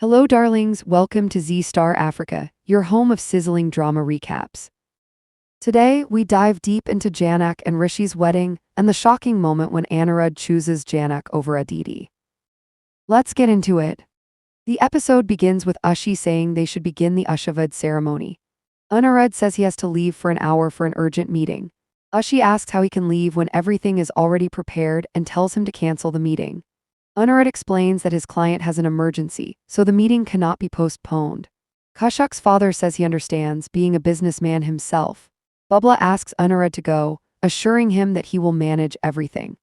Hello, darlings. Welcome to Z Star Africa, your home of sizzling drama recaps. Today, we dive deep into Jhanak and Rishi's wedding and the shocking moment when Anirudh chooses Jhanak over Aditi. Let's get into it. The episode begins with Ushi saying they should begin the Ashavad ceremony. Anirudh says he has to leave for an hour for an urgent meeting. Ushi asks how he can leave when everything is already prepared and tells him to cancel the meeting. Anirudh explains that his client has an emergency, so the meeting cannot be postponed. Kashuk's father says he understands, being a businessman himself. Bubla asks Anirudh to go, assuring him that he will manage everything.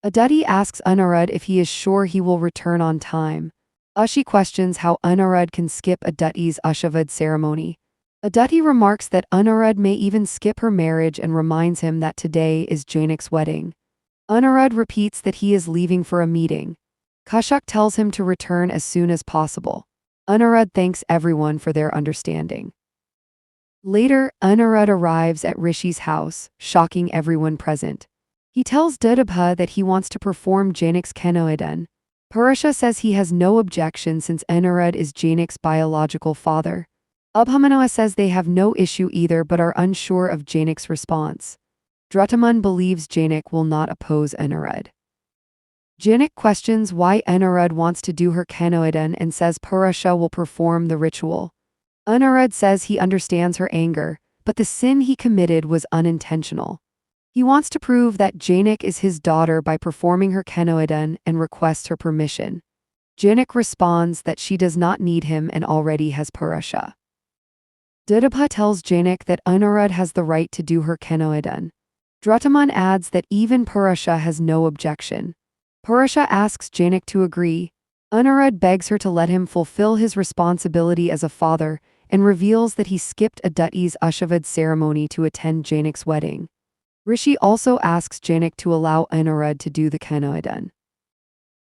Aditi asks Anirudh if he is sure he will return on time. Ushi questions how Anirudh can skip Aditi's Ashavad ceremony. Aditi remarks that Anirudh may even skip her marriage and reminds him that today is Jhanak's wedding. Anirudh repeats that he is leaving for a meeting. Kashuk tells him to return as soon as possible. Anirudh thanks everyone for their understanding. Later, Anirudh arrives at Rishi's house, shocking everyone present. He tells Dudabha that he wants to perform Jhanak's Kanyadaan. Purusha says he has no objection since Anirudh is Jhanak's biological father. Abhamanoa says they have no issue either but are unsure of Jhanak's response. Drutaman believes Jhanak will not oppose Anirudh. Jhanak questions why Anirudh wants to do her Kanyadaan and says Purusha will perform the ritual. Anirudh says he understands her anger, but the sin he committed was unintentional. He wants to prove that Jhanak is his daughter by performing her Kanyadaan and requests her permission. Jhanak responds that she does not need him and already has Purusha. Dudabha tells Jhanak that Anirudh has the right to do her Kanyadaan. Drutaman adds that even Purusha has no objection. Purusha asks Jhanak to agree. Anirudh begs her to let him fulfill his responsibility as a father and reveals that he skipped Aditi's Ashavad ceremony to attend Jhanak's wedding. Rishi also asks Jhanak to allow Anirudh to do the Kanyadaan.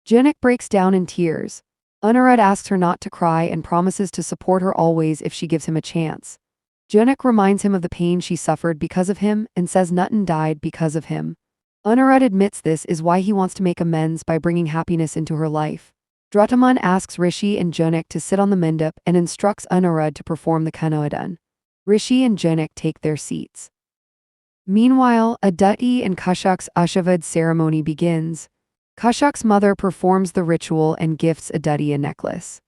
Jhanak breaks down in tears. Anirudh asks her not to cry and promises to support her always if she gives him a chance. Jhanak reminds him of the pain she suffered because of him and says Nutan died because of him. Anirudh admits this is why he wants to make amends by bringing happiness into her life. Drutaman asks Rishi and Jhanak to sit on the mandap and instructs Anirudh to perform the Kanyadaan. Rishi and Jhanak take their seats. Meanwhile, Aditi and Kashuk's Ashavad ceremony begins. Kashuk's mother performs the ritual and gifts Aditi a necklace.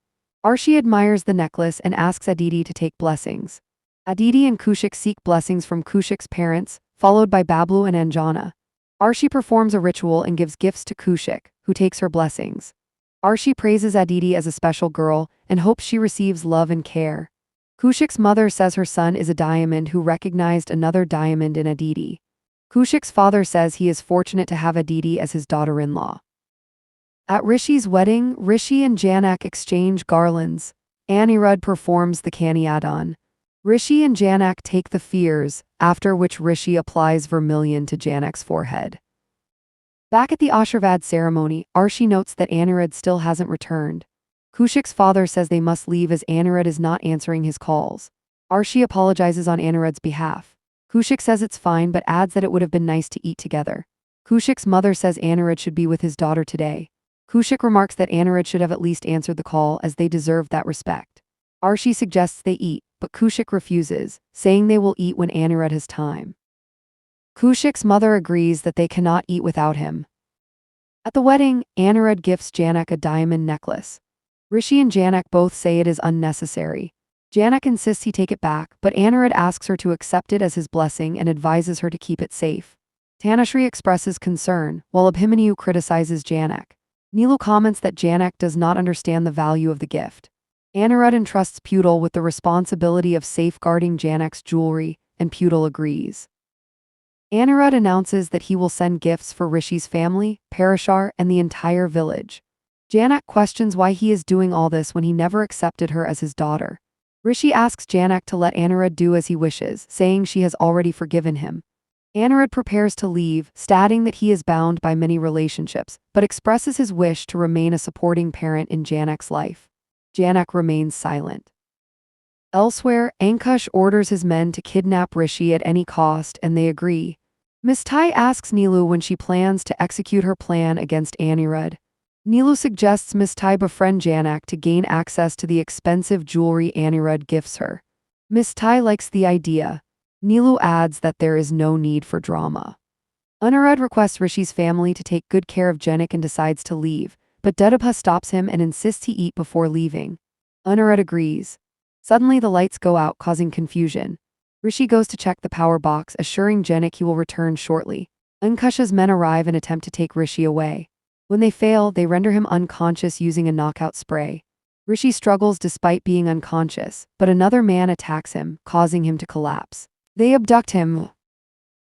Arshi admires the necklace and asks Aditi to take blessings. Aditi and Kushik seek blessings from Kushik's parents, followed by Bablu and Anjana. Arshi performs a ritual and gives gifts to Kushik, who takes her blessings. Arshi praises Aditi as a special girl and hopes she receives love and care. Kushik's mother says her son is a diamond who recognized another diamond in Aditi. Kushik's father says he is fortunate to have Aditi as his daughter-in-law. At Rishi's wedding, Rishi and Jhanak exchange garlands. Anirudh performs the Kanyadaan. Rishi and Jhanak take the fears, after which Rishi applies vermilion to Janak's forehead. Back at the Ashirvad ceremony, Arshi notes that Anirudh still hasn't returned. Kushik's father says they must leave as Anirudh is not answering his calls. Arshi apologizes on Anirudh's behalf. Kushik says it's fine but adds that it would have been nice to eat together. Kushik's mother says Anirudh should be with his daughter today. Kushik remarks that Anirudh should have at least answered the call as they deserved that respect. Arshi suggests they eat, but Kushik refuses, saying they will eat when Anirudh has time. Kushik's mother agrees that they cannot eat without him. At the wedding, Anirudh gifts Jhanak a diamond necklace. Rishi and Jhanak both say it is unnecessary. Jhanak insists he take it back, but Anirudh asks her to accept it as his blessing and advises her to keep it safe. Tanushree expresses concern, while Abhimanyu criticizes Jhanak. Neelu comments that Jhanak does not understand the value of the gift. Anirudh entrusts Pudal with the responsibility of safeguarding Janak's jewelry, and Pudal agrees. Anirudh announces that he will send gifts for Rishi's family, Parashar, and the entire village. Jhanak questions why he is doing all this when he never accepted her as his daughter. Rishi asks Jhanak to let Anirudh do as he wishes, saying she has already forgiven him. Anirudh prepares to leave, stating that he is bound by many relationships, but expresses his wish to remain a supporting parent in Janak's life. Jhanak remains silent. Elsewhere, Ankush orders his men to kidnap Rishi at any cost and they agree. Miss Tai asks Neelu when she plans to execute her plan against Anirudh. Nilu suggests Miss Tai befriend Jhanak to gain access to the expensive jewelry Anirudh gifts her. Miss Tai likes the idea. Nilu adds that there is no need for drama. Anirudh requests Rishi's family to take good care of Jhanak and decides to leave, but Dedabha stops him and insists he eat before leaving. Anirudh agrees. Suddenly the lights go out, causing confusion. Rishi goes to check the power box, assuring Jhanak he will return shortly. Ankusha's men arrive and attempt to take Rishi away. When they fail, they render him unconscious using a knockout spray. Rishi struggles despite being unconscious, but another man attacks him, causing him to collapse. They abduct him.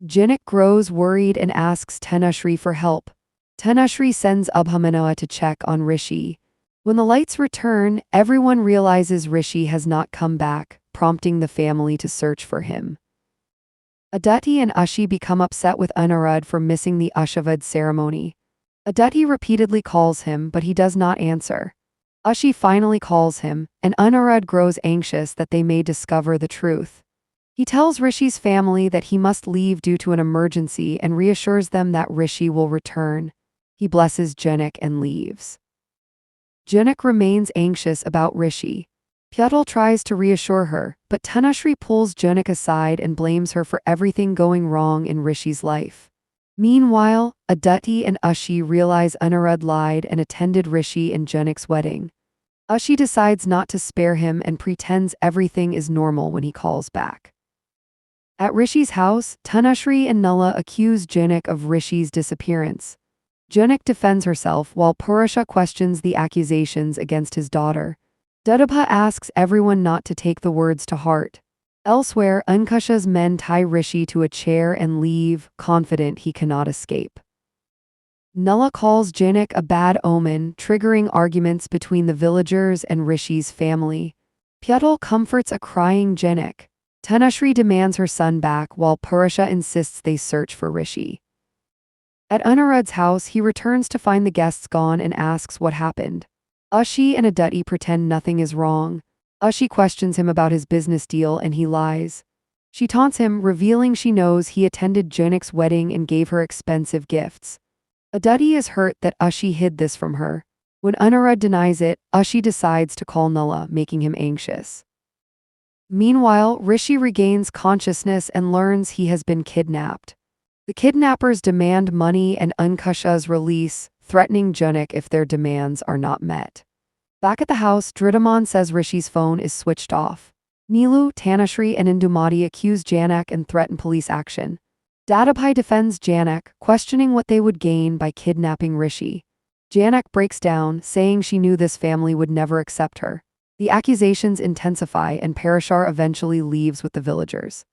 Jhanak grows worried and asks Tanushree for help. Tanushree sends Abhamanoa to check on Rishi. When the lights return, everyone realizes Rishi has not come back, prompting the family to search for him. Aditi and Ashi become upset with Anirudh for missing the Ashavad ceremony. Aditi repeatedly calls him, but he does not answer. Ashi finally calls him, and Anirudh grows anxious that they may discover the truth. He tells Rishi's family that he must leave due to an emergency and reassures them that Rishi will return. He blesses Jhanak and leaves. Jhanak remains anxious about Rishi. Pyatal tries to reassure her, but Tanushree pulls Jhanak aside and blames her for everything going wrong in Rishi's life. Meanwhile, Aditi and Ashi realize Anirudh lied and attended Rishi and Janak's wedding. Ashi decides not to spare him and pretends everything is normal when he calls back. At Rishi's house, Tanushree and Nala accuse Jhanak of Rishi's disappearance. Jhanak defends herself while Purusha questions the accusations against his daughter. Dedabha asks everyone not to take the words to heart. Elsewhere, Ankusha's men tie Rishi to a chair and leave, confident he cannot escape. Nala calls Jhanak a bad omen, triggering arguments between the villagers and Rishi's family. Pyatal comforts a crying Jhanak. Tanushree demands her son back while Purusha insists they search for Rishi. At Anirudh's house, he returns to find the guests gone and asks what happened. Ashi and Aditi pretend nothing is wrong. Ashi questions him about his business deal and he lies. She taunts him, revealing she knows he attended Janak's wedding and gave her expensive gifts. Aditi is hurt that Ashi hid this from her. When Anirudh denies it, Ashi decides to call Nala, making him anxious. Meanwhile, Rishi regains consciousness and learns he has been kidnapped. The kidnappers demand money and Ankusha's release, threatening Jhanak if their demands are not met. Back at the house, Dhridaman says Rishi's phone is switched off. Nilu, Tanushree, and Indumati accuse Jhanak and threaten police action. Dadabhai defends Jhanak, questioning what they would gain by kidnapping Rishi. Jhanak breaks down, saying she knew this family would never accept her. The accusations intensify and Parashar eventually leaves with the villagers.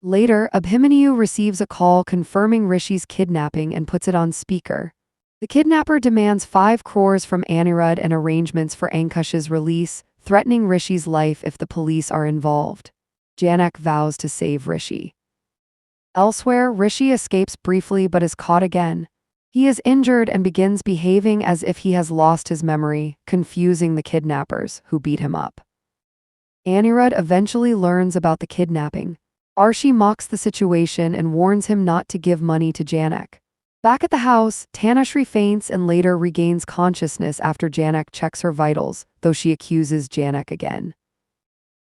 Later, Abhimanyu receives a call confirming Rishi's kidnapping and puts it on speaker. The kidnapper demands 5 crores from Anirudh and arrangements for Ankusha's release, threatening Rishi's life if the police are involved. Jhanak vows to save Rishi. Elsewhere, Rishi escapes briefly but is caught again. He is injured and begins behaving as if he has lost his memory, confusing the kidnappers, who beat him up. Anirudh eventually learns about the kidnapping. Arshi mocks the situation and warns him not to give money to Jhanak. Back at the house, Tanushree faints and later regains consciousness after Jhanak checks her vitals, though she accuses Jhanak again.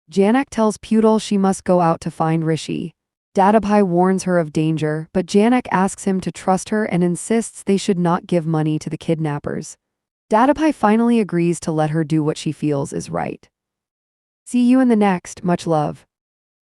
Jhanak tells Pudal she must go out to find Rishi. Dadabhai warns her of danger, but Jhanak asks him to trust her and insists they should not give money to the kidnappers. Dadabhai finally agrees to let her do what she feels is right. See you in the next. Much love.